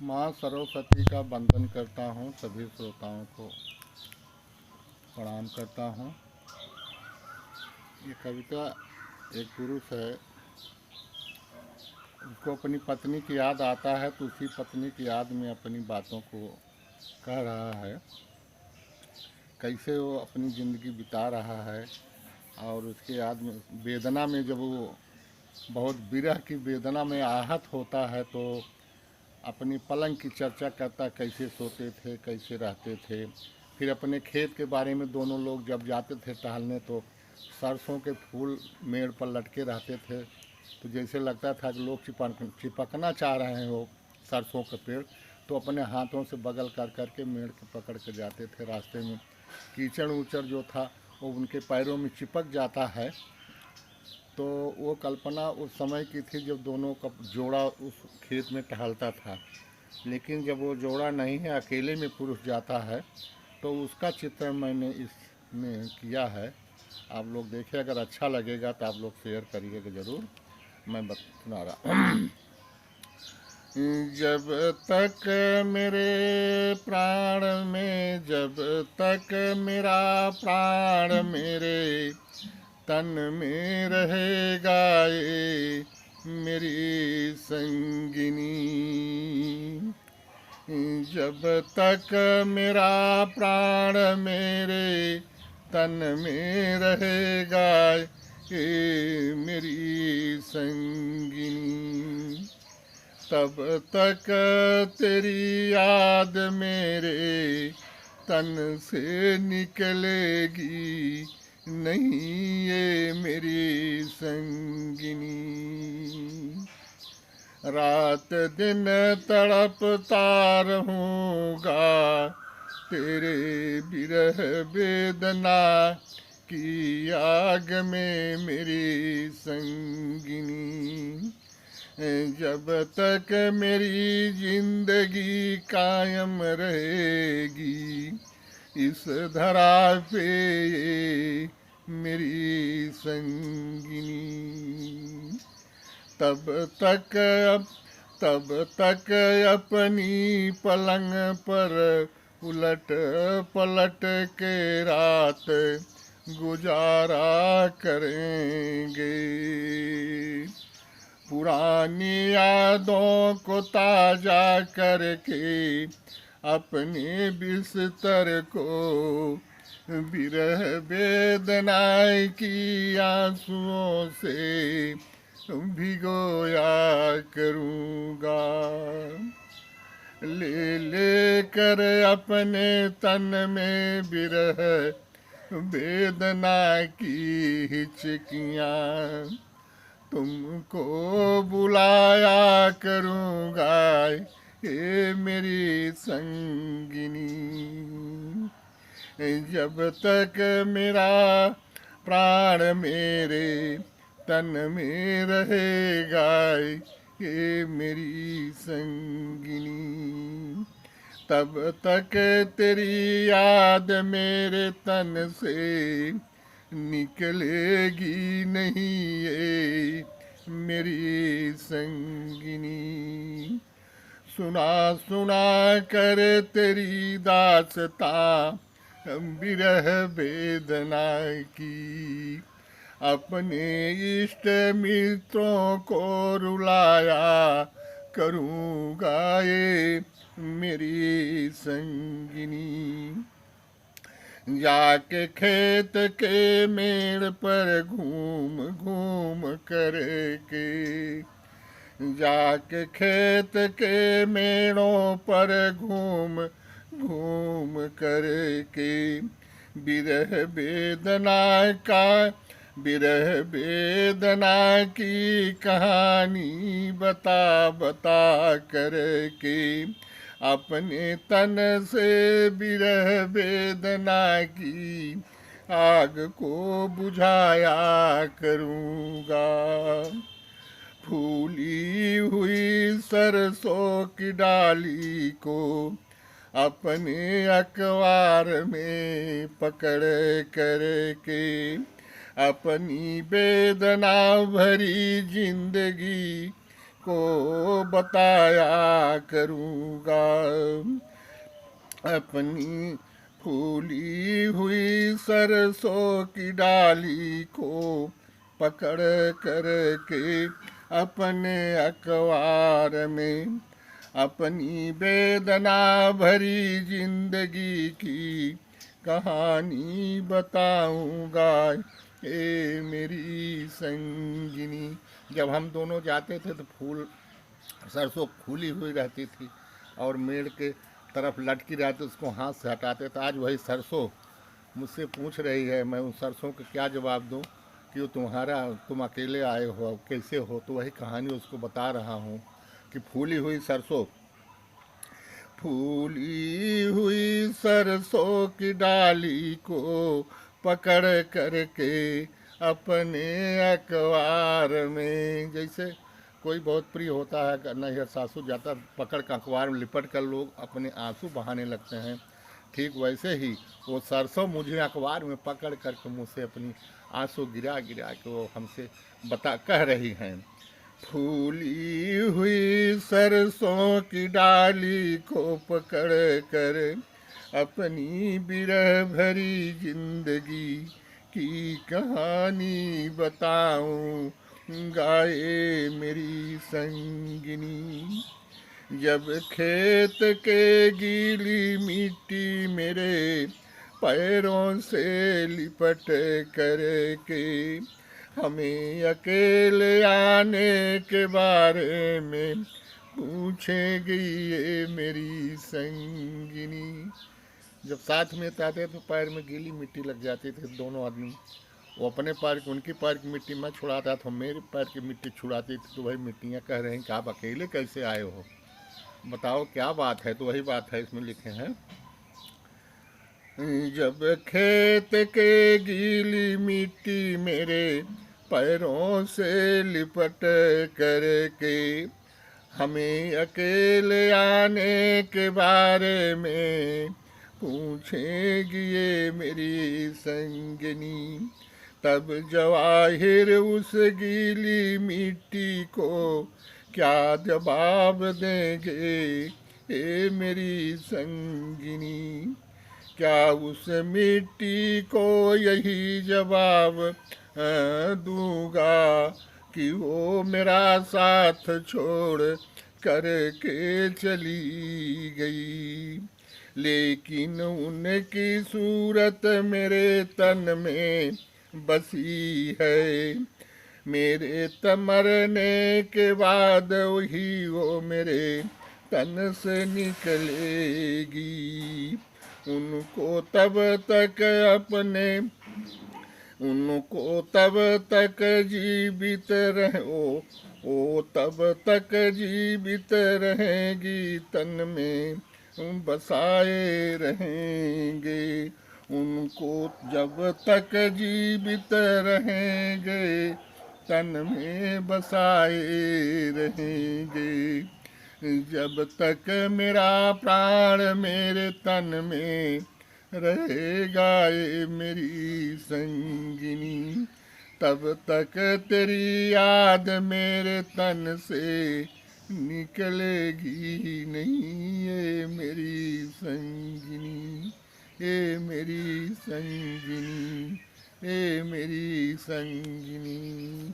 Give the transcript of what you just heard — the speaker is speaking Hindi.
माँ सरस्वती का वंदन करता हूँ। सभी श्रोताओं को प्रणाम करता हूँ। ये कविता एक पुरुष है, उसको अपनी पत्नी की याद आता है तो उसी पत्नी की याद में अपनी बातों को कह रहा है, कैसे वो अपनी ज़िंदगी बिता रहा है। और उसके याद में वेदना में जब वो बहुत विरह की वेदना में आहत होता है तो अपनी पलंग की चर्चा करता, कैसे सोते थे, कैसे रहते थे। फिर अपने खेत के बारे में दोनों लोग जब जाते थे टहलने तो सरसों के फूल मेड़ पर लटके रहते थे, तो जैसे लगता था कि लोग चिपकना चाह रहे हैं वो सरसों के पेड़, तो अपने हाथों से बगल कर करके मेड़ के पकड़ के जाते थे। रास्ते में कीचड़ उचड़ जो था वो उनके पैरों में चिपक जाता है। तो वो कल्पना उस समय की थी जब दोनों का जोड़ा उस खेत में टहलता था। लेकिन जब वो जोड़ा नहीं है, अकेले में पुरुष जाता है, तो उसका चित्रण मैंने इसमें किया है। आप लोग देखिए, अगर अच्छा लगेगा तो आप लोग शेयर करिएगा ज़रूर। मैं सुना रहा। जब तक मेरे प्राण में, जब तक मेरा प्राण मेरे तन में रहेगा ये मेरी संगिनी। जब तक मेरा प्राण मेरे तन में रहेगा ये मेरी संगिनी, तब तक तेरी याद मेरे तन से निकलेगी नहीं ये मेरी संगिनी। रात दिन तड़पता रहूँगा तेरे विरह वेदना की आग में मेरी संगिनी। जब तक मेरी जिंदगी कायम रहेगी इस धरा पे मेरी संगिनी, तब तक अपनी पलंग पर उलट पलट के रात गुजारा करेंगे। पुरानी यादों को ताजा करके अपने बिस्तर को विरह वेदना की आंसुओं से भिगोया करूँगा। ले ले कर अपने तन में विरह वेदना की हिचकियाँ तुमको बुलाया करूँगा ये मेरी संगिनी। जब तक मेरा प्राण मेरे तन में रहेगा ये मेरी संगिनी, तब तक तेरी याद मेरे तन से निकलेगी नहीं ये मेरी संगिनी। सुना सुना कर तेरी दास्तां विरह वेदना की, अपने इष्ट मित्रों को रुलाया करूँगा ये मेरी संगिनी। जाके खेत के मेड़ पर घूम घूम करके, जाके खेत के मेड़ों पर घूम घूम करके विरह वेदना की कहानी बता बता करके अपने तन से विरह वेदना की आग को बुझाया करूँगा। फूली हुई सरसों की डाली को अपने अखबार में पकड़ करके अपनी वेदना भरी जिंदगी को बताया करूँगा। अपनी फूली हुई सरसों की डाली को पकड़ कर के अपने अखबार में अपनी वेदना भरी जिंदगी की कहानी बताऊंगा। ए मेरी संगिनी। जब हम दोनों जाते थे तो फूल सरसों फूली हुई रहती थी और मेड़ के तरफ लटकी रहती, उसको हाथ से हटाते थे। आज वही सरसों मुझसे पूछ रही है, मैं उन सरसों को क्या जवाब दूं कि वो तुम अकेले आए हो, अब कैसे हो। तो वही कहानी उसको बता रहा हूँ कि फूली हुई सरसों, फूली हुई सरसों की डाली को पकड़ करके अपने अखबार में। जैसे कोई बहुत प्रिय होता है, नैहर सासू जाता, पकड़ कर अखबार में लिपट कर लोग अपने आंसू बहाने लगते हैं। ठीक वैसे ही वो सरसों मुझे अखबार में पकड़ करके मुझसे अपनी आंसू गिरा गिरा के वो हमसे कह रही हैं। फूली हुई सरसों की डाली को पकड़ कर अपनी बिरह भरी जिंदगी की कहानी बताऊं गाए मेरी संगिनी। जब खेत के गीली मिट्टी मेरे पैरों से लिपट कर के हमें अकेले आने के बारे में पूछेगी ये मेरी संगिनी। जब साथ में आते तो पैर में गीली मिट्टी लग जाती थी, दोनों आदमी, वो अपने पैर की, उनकी पैर की मिट्टी मैं छुड़ाता था, मेरे पैर की मिट्टी छुड़ाती थी। तो वही मिट्टियाँ कह रहे हैं कि आप अकेले कैसे आए हो, बताओ क्या बात है। तो वही बात है इसमें लिखे हैं। जब खेत के गीली मिट्टी मेरे पैरों से लिपट करके हमें अकेले आने के बारे में पूछेगी ये मेरी संगिनी। तब जवाहिर उस गीली मिट्टी को क्या जवाब देंगे ए मेरी संगिनी। क्या उस मिट्टी को यही जवाब दूंगा कि वो मेरा साथ छोड़ करके चली गई, लेकिन उनकी सूरत मेरे तन में बसी है। मेरे मरने के बाद वही वो मेरे तन से निकलेगी। उनको तब तक जीवित ओ तब तक जीवित रहेगी, तन में बसाए रहेंगे। उनको जब तक जीवित रहेंगे, तन में बसाए रहेंगे। जब तक मेरा प्राण मेरे तन में रहेगा ये मेरी संगिनी, तब तक तेरी याद मेरे तन से निकलेगी नहीं ये मेरी संगिनी। ए मेरी संगिनी, ए मेरी संगिनी।